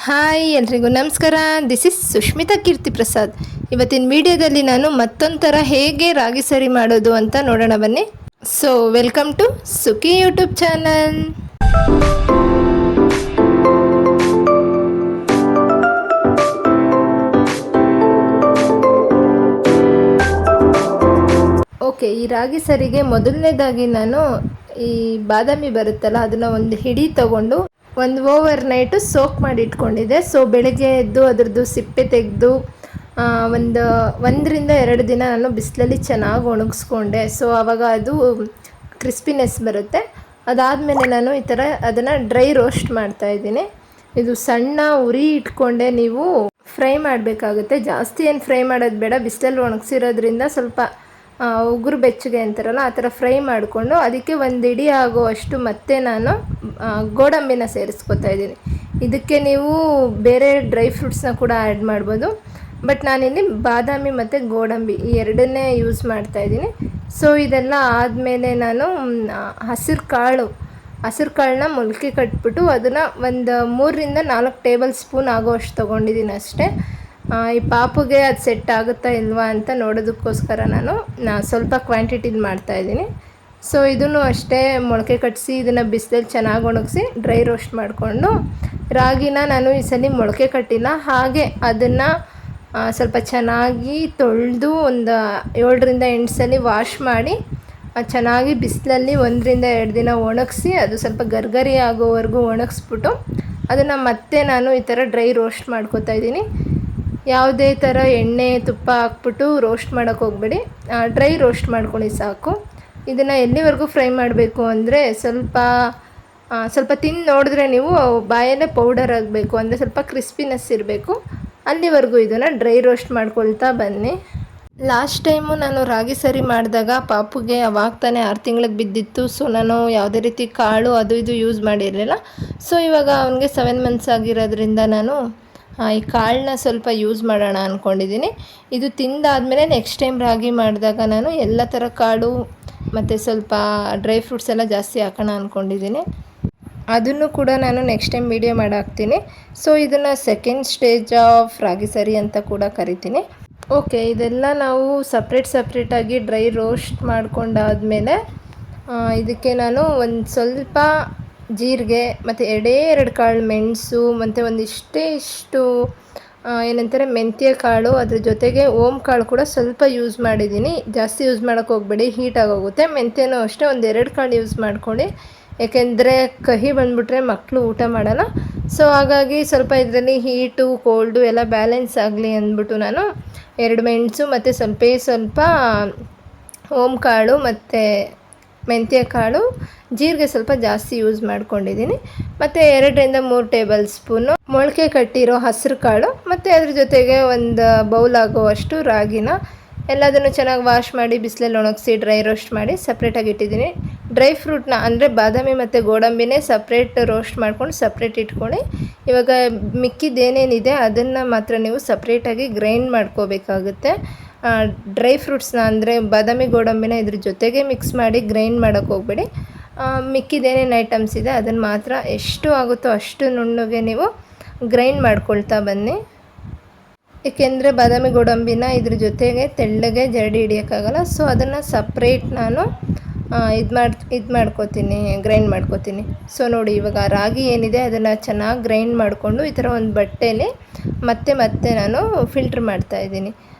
Hi ಎಲ್ರಿಗೂ ನಮಸ್ಕಾರ. This is Sushmita ಕೀರ್ತಿ ಪ್ರಸಾದ್. ಇವತ್ತಿನ ವಿಡಿಯೋದಲ್ಲಿ ನಾನು ಮತ್ತೊಂದು ಥರ ಹೇಗೆ ರಾಗಿ ಸರಿ ಮಾಡೋದು ಅಂತ ನೋಡೋಣ ಬನ್ನಿ. So welcome to Sukhi YouTube channel. Okay, ಈ ರಾಗಿ ಸರಿಗೆ ಮೊದಲನೇದಾಗಿ ನಾನು ಈ ಬಾದಾಮಿ ಬರುತ್ತಲ್ಲ ಅದನ್ನು ಒಂದು ಹಿಡಿ ತಗೊಂಡು ಒಂದು ಓವರ್ ನೈಟು ಸೋಕ್ ಮಾಡಿ ಇಟ್ಕೊಂಡಿದ್ದೆ. ಸೊ ಬೆಳಗ್ಗೆ ಎದ್ದು ಅದರದ್ದು ಸಿಪ್ಪೆ ತೆಗೆದು ಒಂದರಿಂದ 2 ದಿನ ನಾನು ಬಿಸಿಲಲ್ಲಿ ಚೆನ್ನಾಗಿ ಒಣಗಿಸ್ಕೊಂಡೆ. ಸೊ ಆವಾಗ ಅದು ಕ್ರಿಸ್ಪಿನೆಸ್ ಬರುತ್ತೆ. ಅದಾದಮೇಲೆ ನಾನು ಈ ಥರ ಅದನ್ನು ಡ್ರೈ ರೋಸ್ಟ್ ಮಾಡ್ತಾಯಿದ್ದೀನಿ. ಇದು ಸಣ್ಣ ಉರಿ ಇಟ್ಕೊಂಡೆ ನೀವು ಫ್ರೈ ಮಾಡಬೇಕಾಗುತ್ತೆ. ಜಾಸ್ತಿ ಏನು ಫ್ರೈ ಮಾಡೋದು ಬೇಡ. ಬಿಸಿಲಲ್ಲಿ ಒಣಗಿಸಿರೋದ್ರಿಂದ ಸ್ವಲ್ಪ ಉಗುರು ಬೆಚ್ಚಗೆ ಅಂತಾರಲ್ಲ ಆ ಥರ ಫ್ರೈ ಮಾಡಿಕೊಂಡು ಅದಕ್ಕೆ ಒಂದು ಇಡಿ ಆಗುವಷ್ಟು ಮತ್ತೆ ನಾನು ಗೋಡಂಬಿನ ಸೇರಿಸ್ಕೊತಾ ಇದ್ದೀನಿ. ಇದಕ್ಕೆ ನೀವು ಬೇರೆ ಡ್ರೈ ಫ್ರೂಟ್ಸ್ನ ಕೂಡ ಆ್ಯಡ್ ಮಾಡ್ಬೋದು, ಬಟ್ ನಾನಿಲ್ಲಿ ಬಾದಾಮಿ ಮತ್ತು ಗೋಡಂಬಿ ಈ ಎರಡನ್ನೇ ಯೂಸ್ ಮಾಡ್ತಾಯಿದ್ದೀನಿ. ಸೊ ಇದೆಲ್ಲ ಆದಮೇಲೆ ನಾನು ಹಸಿರು ಕಾಳನ್ನ ಮೊಳಕೆ ಕಟ್ಬಿಟ್ಟು ಅದನ್ನು ಒಂದು 3ರಿಂದ 4 ಟೇಬಲ್ ಸ್ಪೂನ್ ಆಗೋಷ್ಟು ತೊಗೊಂಡಿದ್ದೀನಿ ಅಷ್ಟೇ. ಈ ಪಾಪುಗೆ ಅದು ಸೆಟ್ ಆಗುತ್ತಾ ಇಲ್ವಾ ಅಂತ ನೋಡೋದಕ್ಕೋಸ್ಕರ ನಾನು ಸ್ವಲ್ಪ ಕ್ವಾಂಟಿಟಿಲಿ ಮಾಡ್ತಾಯಿದ್ದೀನಿ. ಸೊ ಇದನ್ನು ಅಷ್ಟೇ ಮೊಳಕೆ ಕಟ್ಟಿಸಿ ಇದನ್ನು ಬಿಸಿಲಲ್ಲಿ ಚೆನ್ನಾಗಿ ಒಣಗಿಸಿ ಡ್ರೈ ರೋಸ್ಟ್ ಮಾಡಿಕೊಂಡು, ರಾಗಿನ ನಾನು ಈ ಸಲ ಮೊಳಕೆ ಕಟ್ಟಿಲ್ಲ, ಹಾಗೆ ಅದನ್ನು ಸ್ವಲ್ಪ ಚೆನ್ನಾಗಿ ತೊಳೆದು ಒಂದು 7ರಿಂದ 8 ಸಲ ವಾಶ್ ಮಾಡಿ ಚೆನ್ನಾಗಿ ಬಿಸಿಲಲ್ಲಿ 1ರಿಂದ 2 ದಿನ ಒಣಗಿಸಿ ಅದು ಸ್ವಲ್ಪ ಗರ್ಗರಿ ಆಗೋವರೆಗೂ ಒಣಗಿಸ್ಬಿಟ್ಟು ಅದನ್ನು ಮತ್ತೆ ನಾನು ಈ ಥರ ಡ್ರೈ ರೋಸ್ಟ್ ಮಾಡ್ಕೊತಾ ಇದ್ದೀನಿ. ಯಾವುದೇ ಥರ ಎಣ್ಣೆ ತುಪ್ಪ ಹಾಕ್ಬಿಟ್ಟು ರೋಸ್ಟ್ ಮಾಡೋಕ್ಕೆ ಹೋಗಬೇಡಿ, ಡ್ರೈ ರೋಸ್ಟ್ ಮಾಡ್ಕೊಳ್ಳಿ ಸಾಕು. ಇದನ್ನು ಎಲ್ಲಿವರೆಗೂ ಫ್ರೈ ಮಾಡಬೇಕು ಅಂದರೆ ಸ್ವಲ್ಪ ತಿಂದು ನೋಡಿದ್ರೆ ನೀವು ಬಾಯಲ್ಲೇ ಪೌಡರ್ ಆಗಬೇಕು, ಅಂದರೆ ಸ್ವಲ್ಪ ಕ್ರಿಸ್ಪಿನೆಸ್ ಇರಬೇಕು, ಅಲ್ಲಿವರೆಗೂ ಇದನ್ನು ಡ್ರೈ ರೋಸ್ಟ್ ಮಾಡ್ಕೊಳ್ತಾ ಬನ್ನಿ. ಲಾಸ್ಟ್ ಟೈಮು ನಾನು ರಾಗಿ ಸರಿ ಮಾಡಿದಾಗ ಪಾಪುಗೆ ಅವಾಗ ತಾನೇ 6 ತಿಂಗಳಿಗೆ ಬಿದ್ದಿತ್ತು. ಸೊ ನಾನು ಯಾವುದೇ ರೀತಿ ಕಾಳು ಅದು ಇದು ಯೂಸ್ ಮಾಡಿರಲಿಲ್ಲ. ಸೊ ಇವಾಗ ಅವನಿಗೆ 7 ಮಂತ್ಸ್ ಆಗಿರೋದ್ರಿಂದ ನಾನು ಈ ಕಾಳನ್ನ ಸ್ವಲ್ಪ ಯೂಸ್ ಮಾಡೋಣ ಅಂದ್ಕೊಂಡಿದ್ದೀನಿ. ಇದು ತಿಂದಾದಮೇಲೆ ನೆಕ್ಸ್ಟ್ ಟೈಮ್ ರಾಗಿ ಮಾಡಿದಾಗ ನಾನು ಎಲ್ಲ ಥರ ಕಾಳು ಮತ್ತು ಸ್ವಲ್ಪ ಡ್ರೈ ಫ್ರೂಟ್ಸ್ ಎಲ್ಲ ಜಾಸ್ತಿ ಹಾಕೋಣ ಅಂದ್ಕೊಂಡಿದ್ದೀನಿ. ಅದನ್ನು ಕೂಡ ನಾನು ನೆಕ್ಸ್ಟ್ ಟೈಮ್ ವೀಡಿಯೋ ಮಾಡಾಕ್ತೀನಿ. ಸೊ ಇದನ್ನು ಸೆಕೆಂಡ್ ಸ್ಟೇಜ್ ಆಫ್ ರಾಗಿ ಸರಿ ಅಂತ ಕೂಡ ಕರಿತೀನಿ. ಓಕೆ, ಇದೆಲ್ಲ ನಾವು ಸಪ್ರೇಟಾಗಿ ಡ್ರೈ ರೋಸ್ಟ್ ಮಾಡ್ಕೊಂಡಾದಮೇಲೆ ಇದಕ್ಕೆ ನಾನು ಒಂದು ಸ್ವಲ್ಪ ಜೀರಿಗೆ ಮತ್ತು 2 ಕಾಳು ಮೆಣಸು ಮತ್ತು ಇಷ್ಟು ಏನಂತಾರೆ ಮೆಂತ್ಯ ಕಾಳು, ಅದ್ರ ಜೊತೆಗೆ ಓಮ್ ಕಾಳು ಕೂಡ ಸ್ವಲ್ಪ ಯೂಸ್ ಮಾಡಿದ್ದೀನಿ. ಜಾಸ್ತಿ ಯೂಸ್ ಮಾಡೋಕ್ಕೆ ಹೋಗಬೇಡಿ, ಹೀಟ್ ಆಗೋಗುತ್ತೆ. ಮೆಂತ್ಯನೂ ಅಷ್ಟೇ ಒಂದು 2 ಕಾಳು ಯೂಸ್ ಮಾಡ್ಕೊಳ್ಳಿ, ಯಾಕೆಂದರೆ ಕಹಿ ಬಂದುಬಿಟ್ರೆ ಮಕ್ಕಳು ಊಟ ಮಾಡಲ್ಲ. ಸೊ ಹಾಗಾಗಿ ಸ್ವಲ್ಪ ಇದರಲ್ಲಿ ಹೀಟು ಕೋಲ್ಡು ಎಲ್ಲ ಬ್ಯಾಲೆನ್ಸ್ ಆಗಲಿ ಅಂದ್ಬಿಟ್ಟು ನಾನು 2 ಮೆಣಸು ಮತ್ತು ಸ್ವಲ್ಪ ಓಮ್ ಕಾಳು ಮತ್ತು ಮೆಂತ್ಯ ಕಾಳು, ಜೀರಿಗೆ ಸ್ವಲ್ಪ ಜಾಸ್ತಿ ಯೂಸ್ ಮಾಡ್ಕೊಂಡಿದ್ದೀನಿ. ಮತ್ತು 2ರಿಂದ 3 ಟೇಬಲ್ ಸ್ಪೂನು ಮೊಳಕೆ ಕಟ್ಟಿರೋ ಹಸಿರು ಕಾಳು, ಮತ್ತು ಅದ್ರ ಜೊತೆಗೆ ಒಂದು ಬೌಲ್ ಆಗೋವಷ್ಟು ರಾಗಿನ ಎಲ್ಲದನ್ನು ಚೆನ್ನಾಗಿ ವಾಶ್ ಮಾಡಿ ಬಿಸಿಲಲ್ಲಿ ಒಣಗಿಸಿ ಡ್ರೈ ರೋಸ್ಟ್ ಮಾಡಿ ಸಪ್ರೇಟಾಗಿ ಇಟ್ಟಿದ್ದೀನಿ. ಡ್ರೈ ಫ್ರೂಟ್ನ ಅಂದರೆ ಬಾದಾಮಿ ಮತ್ತು ಗೋಡಂಬಿನೇ ಸಪ್ರೇಟ್ ರೋಸ್ಟ್ ಮಾಡ್ಕೊಂಡು ಸಪ್ರೇಟ್ ಇಟ್ಕೊಳ್ಳಿ. ಇವಾಗ ಮಿಕ್ಕಿದ್ದೇನೇನಿದೆ ಅದನ್ನು ಮಾತ್ರ ನೀವು ಸಪ್ರೇಟಾಗಿ ಗ್ರೈಂಡ್ ಮಾಡ್ಕೋಬೇಕಾಗುತ್ತೆ. ಡ್ರೈ ಫ್ರೂಟ್ಸ್ನ ಅಂದರೆ ಬಾದಾಮಿ ಗೋಡಂಬಿನ ಇದ್ರ ಜೊತೆಗೆ ಮಿಕ್ಸ್ ಮಾಡಿ ಗ್ರೈಂಡ್ ಮಾಡೋಕ್ಕೆ ಹೋಗಬೇಡಿ. ಮಿಕ್ಕಿದೇನೇನು ಐಟಮ್ಸ್ ಇದೆ ಅದನ್ನು ಮಾತ್ರ ಎಷ್ಟು ಆಗುತ್ತೋ ಅಷ್ಟು ನುಣ್ಣಗೆ ನೀವು ಗ್ರೈಂಡ್ ಮಾಡ್ಕೊಳ್ತಾ ಬನ್ನಿ. ಏಕೆಂದರೆ ಬಾದಾಮಿ ಗೋಡಂಬಿನ ಇದ್ರ ಜೊತೆಗೆ ತೆಳ್ಳಗೆ ಜರಡಿ ಹಿಡಿಯೋಕ್ಕಾಗಲ್ಲ. ಸೊ ಅದನ್ನು ಸಪ್ರೇಟ್ ನಾನು ಗ್ರೈಂಡ್ ಮಾಡ್ಕೋತೀನಿ. ಸೊ ನೋಡಿ, ಇವಾಗ ರಾಗಿ ಏನಿದೆ ಅದನ್ನು ಚೆನ್ನಾಗಿ ಗ್ರೈಂಡ್ ಮಾಡಿಕೊಂಡು ಈ ಥರ ಒಂದು ಬಟ್ಟೆಯಲ್ಲಿ ಮತ್ತೆ ನಾನು ಫಿಲ್ಟ್ರ್ ಮಾಡ್ತಾಯಿದ್ದೀನಿ.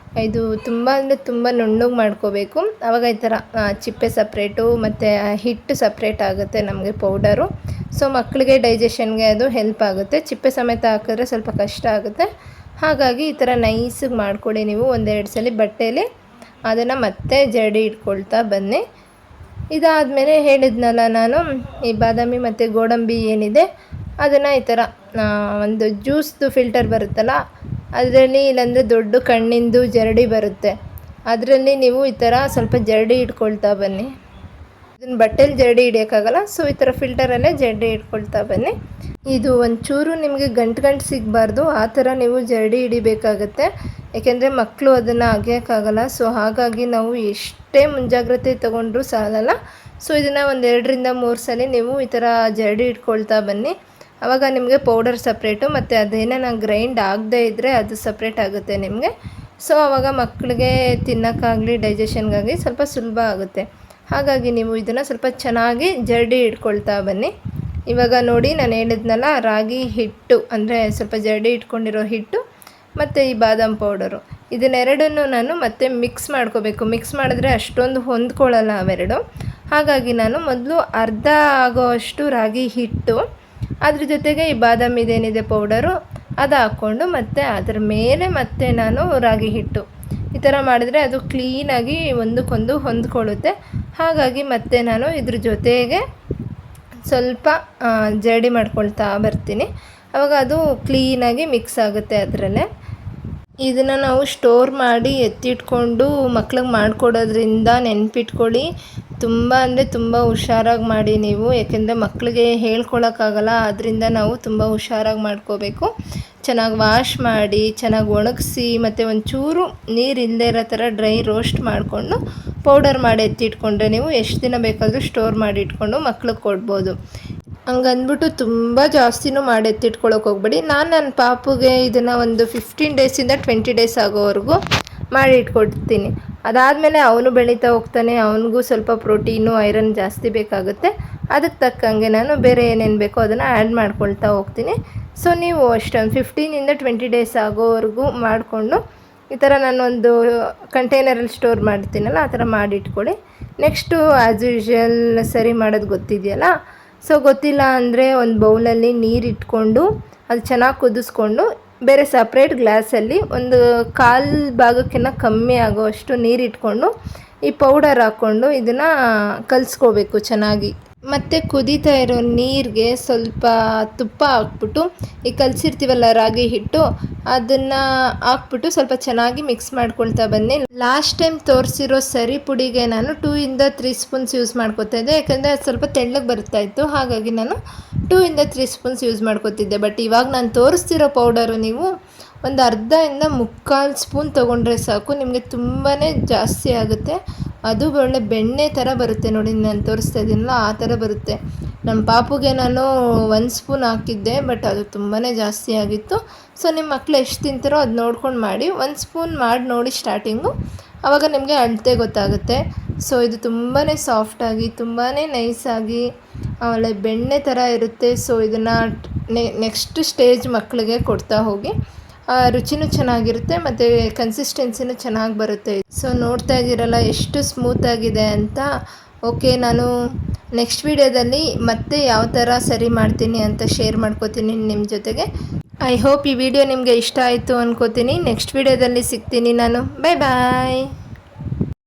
ಇದು ತುಂಬ ಅಂದರೆ ತುಂಬ ನುಣ್ಣಗೆ ಮಾಡ್ಕೋಬೇಕು. ಆವಾಗ ಈ ಥರ ಚಿಪ್ಪೆ ಸಪ್ರೇಟು ಮತ್ತು ಹಿಟ್ಟು ಸಪ್ರೇಟ್ ಆಗುತ್ತೆ ನಮಗೆ ಪೌಡರು. ಸೊ ಮಕ್ಕಳಿಗೆ ಡೈಜೆಷನ್ಗೆ ಅದು ಹೆಲ್ಪ್ ಆಗುತ್ತೆ. ಚಿಪ್ಪೆ ಸಮೇತ ಹಾಕಿದ್ರೆ ಸ್ವಲ್ಪ ಕಷ್ಟ ಆಗುತ್ತೆ. ಹಾಗಾಗಿ ಈ ಥರ ನೈಸಿಗೆ ಮಾಡ್ಕೊಳ್ಳಿ ನೀವು. 1-2 ಸಲ ಬಟ್ಟೆಯಲ್ಲಿ ಅದನ್ನು ಮತ್ತೆ ಜರಡಿ ಇಟ್ಕೊಳ್ತಾ ಬನ್ನಿ. ಇದಾದಮೇಲೆ ಹೇಳಿದ್ನಲ್ಲ ನಾನು, ಈ ಬಾದಾಮಿ ಮತ್ತು ಗೋಡಂಬಿ ಏನಿದೆ ಅದನ್ನು ಈ ಥರ ಒಂದು ಜ್ಯೂಸ್ದು ಫಿಲ್ಟರ್ ಬರುತ್ತಲ್ಲ ಅದರಲ್ಲಿ, ಇಲ್ಲಾಂದರೆ ದೊಡ್ಡ ಕಣ್ಣಿಂದು ಜರಡಿ ಬರುತ್ತೆ, ಅದರಲ್ಲಿ ನೀವು ಈ ಥರ ಸ್ವಲ್ಪ ಜರಡಿ ಇಟ್ಕೊಳ್ತಾ ಬನ್ನಿ. ಇದನ್ನು ಬಟ್ಟೆಲಿ ಜರಡಿ ಹಿಡಿಯೋಕ್ಕಾಗಲ್ಲ. ಸೊ ಈ ಥರ ಫಿಲ್ಟರಲ್ಲೇ ಜರಡಿ ಇಟ್ಕೊಳ್ತಾ ಬನ್ನಿ. ಇದು ಒಂಚೂರು ನಿಮಗೆ ಗಂಟು ಸಿಗಬಾರ್ದು, ಆ ಥರ ನೀವು ಜರಡಿ ಹಿಡಿಬೇಕಾಗತ್ತೆ. ಏಕೆಂದರೆ ಮಕ್ಕಳು ಅದನ್ನು ಅಗೆಯೋಕ್ಕಾಗಲ್ಲ. ಸೊ ಹಾಗಾಗಿ ನಾವು ಎಷ್ಟೇ ಮುಂಜಾಗ್ರತೆ ತೊಗೊಂಡ್ರೂ ಸಾಲಲ್ಲ. ಸೊ ಇದನ್ನು 1-2ರಿಂದ 3 ಸಲ ನೀವು ಈ ಥರ ಜರಡಿ ಇಟ್ಕೊಳ್ತಾ ಬನ್ನಿ. ಆವಾಗ ನಿಮಗೆ ಪೌಡರ್ ಸಪ್ರೇಟು ಮತ್ತು ಅದೇನೇ ಗ್ರೈಂಡ್ ಆಗದೇ ಇದ್ದರೆ ಅದು ಸಪ್ರೇಟ್ ಆಗುತ್ತೆ ನಿಮಗೆ. ಸೊ ಆವಾಗ ಮಕ್ಕಳಿಗೆ ತಿನ್ನೋಕ್ಕಾಗಲಿ ಡೈಜೆಷನ್ಗಾಗಿ ಸ್ವಲ್ಪ ಸುಲಭ ಆಗುತ್ತೆ. ಹಾಗಾಗಿ ನೀವು ಇದನ್ನು ಸ್ವಲ್ಪ ಚೆನ್ನಾಗಿ ಜರಡಿ ಇಟ್ಕೊಳ್ತಾ ಬನ್ನಿ. ಇವಾಗ ನೋಡಿ ನಾನು ಹೇಳಿದ್ನಲ್ಲ, ರಾಗಿ ಹಿಟ್ಟು ಅಂದರೆ ಸ್ವಲ್ಪ ಜರಡಿ ಇಟ್ಕೊಂಡಿರೋ ಹಿಟ್ಟು ಮತ್ತು ಈ ಬಾದಾಮ್ ಪೌಡರು, ಇದನ್ನೆರಡನ್ನು ನಾನು ಮತ್ತೆ ಮಿಕ್ಸ್ ಮಾಡ್ಕೋಬೇಕು. ಮಿಕ್ಸ್ ಮಾಡಿದ್ರೆ ಅಷ್ಟೊಂದು ಹೊಂದ್ಕೊಳ್ಳಲ್ಲ ಅವೆರಡು. ಹಾಗಾಗಿ ನಾನು ಮೊದಲು ಅರ್ಧ ಆಗೋಷ್ಟು ರಾಗಿ ಹಿಟ್ಟು, ಅದ್ರ ಜೊತೆಗೆ ಈ ಬಾದಾಮ್ ಇದೇನಿದೆ ಪೌಡರು ಅದು ಹಾಕ್ಕೊಂಡು ಮತ್ತು ಅದರ ಮೇಲೆ ಮತ್ತೆ ನಾನು ರಾಗಿ ಹಿಟ್ಟು ಈ ಥರ ಮಾಡಿದ್ರೆ ಅದು ಕ್ಲೀನಾಗಿ ಒಂದಕ್ಕೊಂದು ಹೊಂದ್ಕೊಳ್ಳುತ್ತೆ. ಹಾಗಾಗಿ ಮತ್ತೆ ನಾನು ಇದ್ರ ಜೊತೆಗೆ ಸ್ವಲ್ಪ ಜರಡಿ ಮಾಡ್ಕೊಳ್ತಾ ಬರ್ತೀನಿ. ಆವಾಗ ಅದು ಕ್ಲೀನಾಗಿ ಮಿಕ್ಸ್ ಆಗುತ್ತೆ ಅದರಲ್ಲೇ. ಇದನ್ನು ನಾವು ಸ್ಟೋರ್ ಮಾಡಿ ಎತ್ತಿಟ್ಕೊಂಡು ಮಕ್ಳಿಗೆ ಮಾಡಿಕೊಡೋದ್ರಿಂದ ನೆನ್ಪಿಟ್ಕೊಳ್ಳಿ, ತುಂಬ ಅಂದರೆ ತುಂಬ ಹುಷಾರಾಗಿ ಮಾಡಿ ನೀವು. ಯಾಕೆಂದರೆ ಮಕ್ಕಳಿಗೆ ಹೇಳ್ಕೊಳಕ್ಕಾಗಲ್ಲ, ಅದರಿಂದ ನಾವು ತುಂಬ ಹುಷಾರಾಗಿ ಮಾಡ್ಕೋಬೇಕು. ಚೆನ್ನಾಗಿ ವಾಶ್ ಮಾಡಿ, ಚೆನ್ನಾಗಿ ಒಣಗಿಸಿ, ಮತ್ತು ಒಂಚೂರು ನೀರು ಇಲ್ಲದೆ ಇರೋ ಥರ ಡ್ರೈ ರೋಸ್ಟ್ ಮಾಡಿಕೊಂಡು ಪೌಡರ್ ಮಾಡಿ ಎತ್ತಿಟ್ಕೊಂಡ್ರೆ ನೀವು ಎಷ್ಟು ದಿನ ಬೇಕಾದರೂ ಸ್ಟೋರ್ ಮಾಡಿ ಇಟ್ಕೊಂಡು ಮಕ್ಳಿಗೆ ಕೊಡ್ಬೋದು. ಹಂಗಂದ್ಬಿಟ್ಟು ತುಂಬ ಜಾಸ್ತಿನೂ ಮಾಡಿ ಎತ್ತಿಟ್ಕೊಳಕ್ಕೆ ಹೋಗ್ಬೇಡಿ. ನಾನು ನನ್ನ ಪಾಪುಗೆ ಇದನ್ನು ಒಂದು 15 ಡೇಸಿಂದ 20 ಡೇಸ್ ಆಗೋವರೆಗೂ ಮಾಡಿ ಇಟ್ಕೊಡ್ತೀನಿ. ಅದಾದಮೇಲೆ ಅವನು ಬೆಳೀತಾ ಹೋಗ್ತಾನೆ, ಅವನಿಗೂ ಸ್ವಲ್ಪ ಪ್ರೋಟೀನು ಐರನ್ ಜಾಸ್ತಿ ಬೇಕಾಗುತ್ತೆ. ಅದಕ್ಕೆ ತಕ್ಕಂಗೆ ನಾನು ಬೇರೆ ಏನೇನು ಬೇಕೋ ಅದನ್ನು ಆ್ಯಡ್ ಮಾಡ್ಕೊಳ್ತಾ ಹೋಗ್ತೀನಿ. ಸೊ ನೀವು ಅಷ್ಟೊಂದು 15ಇಂದ 20 ಡೇಸ್ ಆಗೋವರೆಗೂ ಮಾಡಿಕೊಂಡು ಈ ಥರ ನಾನೊಂದು ಕಂಟೈನರಲ್ಲಿ ಸ್ಟೋರ್ ಮಾಡ್ತೀನಲ್ಲ ಆ ಥರ ಮಾಡಿಟ್ಕೊಳ್ಳಿ. ನೆಕ್ಸ್ಟು ಆ್ಯಸ್ ಯೂಶ್ವಲ್ ಸರಿ ಮಾಡೋದು ಗೊತ್ತಿದೆಯಲ್ಲ. ಸೊ ಗೊತ್ತಿಲ್ಲ ಅಂದರೆ ಒಂದು ಬೌಲಲ್ಲಿ ನೀರು ಇಟ್ಕೊಂಡು ಅದು ಚೆನ್ನಾಗಿ ಕುದಿಸ್ಕೊಂಡು ಬೇರೆ ಸಪ್ರೇಟ್ ಗ್ಲಾಸಲ್ಲಿ ಒಂದು 1/4 ಭಾಗಕ್ಕಿಂತ ಕಮ್ಮಿ ಆಗೋಷ್ಟು ನೀರು ಇಟ್ಕೊಂಡು ಈ ಪೌಡರ್ ಹಾಕ್ಕೊಂಡು ಇದನ್ನು ಕಲಿಸ್ಕೋಬೇಕು ಚೆನ್ನಾಗಿ. ಮತ್ತು ಕುದೀತಾ ಇರೋ ನೀರಿಗೆ ಸ್ವಲ್ಪ ತುಪ್ಪ ಹಾಕ್ಬಿಟ್ಟು ಈ ಕಲಸಿರ್ತೀವಲ್ಲ ರಾಗಿ ಹಿಟ್ಟು ಅದನ್ನು ಹಾಕ್ಬಿಟ್ಟು ಸ್ವಲ್ಪ ಚೆನ್ನಾಗಿ ಮಿಕ್ಸ್ ಮಾಡ್ಕೊಳ್ತಾ ಬನ್ನಿ. ಲಾಸ್ಟ್ ಟೈಮ್ ತೋರಿಸಿರೋ ಸರಿ ಪುಡಿಗೆ ನಾನು 2ಇಂದ 3 ಸ್ಪೂನ್ಸ್ ಯೂಸ್ ಮಾಡ್ಕೊತಾ ಇದ್ದೆ. ಯಾಕಂದರೆ ಅದು ಸ್ವಲ್ಪ ತೆಳ್ಳಗೆ ಬರ್ತಾಯಿತ್ತು, ಹಾಗಾಗಿ ನಾನು 2ಇಂದ 3 ಸ್ಪೂನ್ಸ್ ಯೂಸ್ ಮಾಡ್ಕೊತಿದ್ದೆ. ಬಟ್ ಇವಾಗ ನಾನು ತೋರಿಸ್ತಿರೋ ಪೌಡರು ನೀವು ಒಂದು ಅರ್ಧದಿಂದ 3/4 ಸ್ಪೂನ್ ತೊಗೊಂಡ್ರೆ ಸಾಕು, ನಿಮಗೆ ತುಂಬಾ ಜಾಸ್ತಿ ಆಗುತ್ತೆ. ಅದು ಒಳ್ಳೆ ಬೆಣ್ಣೆ ಥರ ಬರುತ್ತೆ ನೋಡಿ, ನಾನು ತೋರಿಸ್ತಾ ಇದ್ದೀನಲ್ಲ ಆ ಥರ ಬರುತ್ತೆ. ನಮ್ಮ ಪಾಪುಗೆ ನಾನು 1 ಸ್ಪೂನ್ ಹಾಕಿದ್ದೆ, ಬಟ್ ಅದು ತುಂಬಾ ಜಾಸ್ತಿ ಆಗಿತ್ತು. ಸೊ ನಿಮ್ಮ ಮಕ್ಕಳು ಎಷ್ಟು ತಿಂತಾರೋ ಅದು ನೋಡ್ಕೊಂಡು ಮಾಡಿ. 1 ಸ್ಪೂನ್ ಮಾಡಿ ನೋಡಿ ಸ್ಟಾರ್ಟಿಂಗು, ಆವಾಗ ನಿಮಗೆ ಅಳತೆ ಗೊತ್ತಾಗುತ್ತೆ. ಸೊ ಇದು ತುಂಬಾ ಸಾಫ್ಟಾಗಿ ತುಂಬಾ ನೈಸಾಗಿ ಒಳ್ಳೆ ಬೆಣ್ಣೆ ಥರ ಇರುತ್ತೆ. ಸೊ ಇದನ್ನು ನೆಕ್ಸ್ಟ್ ಸ್ಟೇಜ್ ಮಕ್ಕಳಿಗೆ ಕೊಡ್ತಾ ಹೋಗಿ. ರುಚಿನೂ ಚೆನ್ನಾಗಿರುತ್ತೆ ಮತ್ತು ಕನ್ಸಿಸ್ಟೆನ್ಸಿನೂ ಚೆನ್ನಾಗಿ ಬರುತ್ತೆ. ಸೊ ನೋಡ್ತಾ ಇದ್ದೀರಲ್ಲ ಎಷ್ಟು ಸ್ಮೂತಾಗಿದೆ ಅಂತ. ಓಕೆ, ನಾನು ನೆಕ್ಸ್ಟ್ ವಿಡಿಯೋದಲ್ಲಿ ಮತ್ತೆ ಯಾವ ಥರ ಸರಿ ಮಾಡ್ತೀನಿ ಅಂತ ಶೇರ್ ಮಾಡ್ಕೋತೀನಿ ನಿಮ್ಮ ಜೊತೆಗೆ. ಐ ಹೋಪ್ ಈ ವಿಡಿಯೋ ನಿಮಗೆ ಇಷ್ಟ ಆಯಿತು ಅಂದ್ಕೋತೀನಿ. ನೆಕ್ಸ್ಟ್ ವಿಡಿಯೋದಲ್ಲಿ ಸಿಗ್ತೀನಿ ನಾನು. ಬಾಯ್ ಬಾಯ್.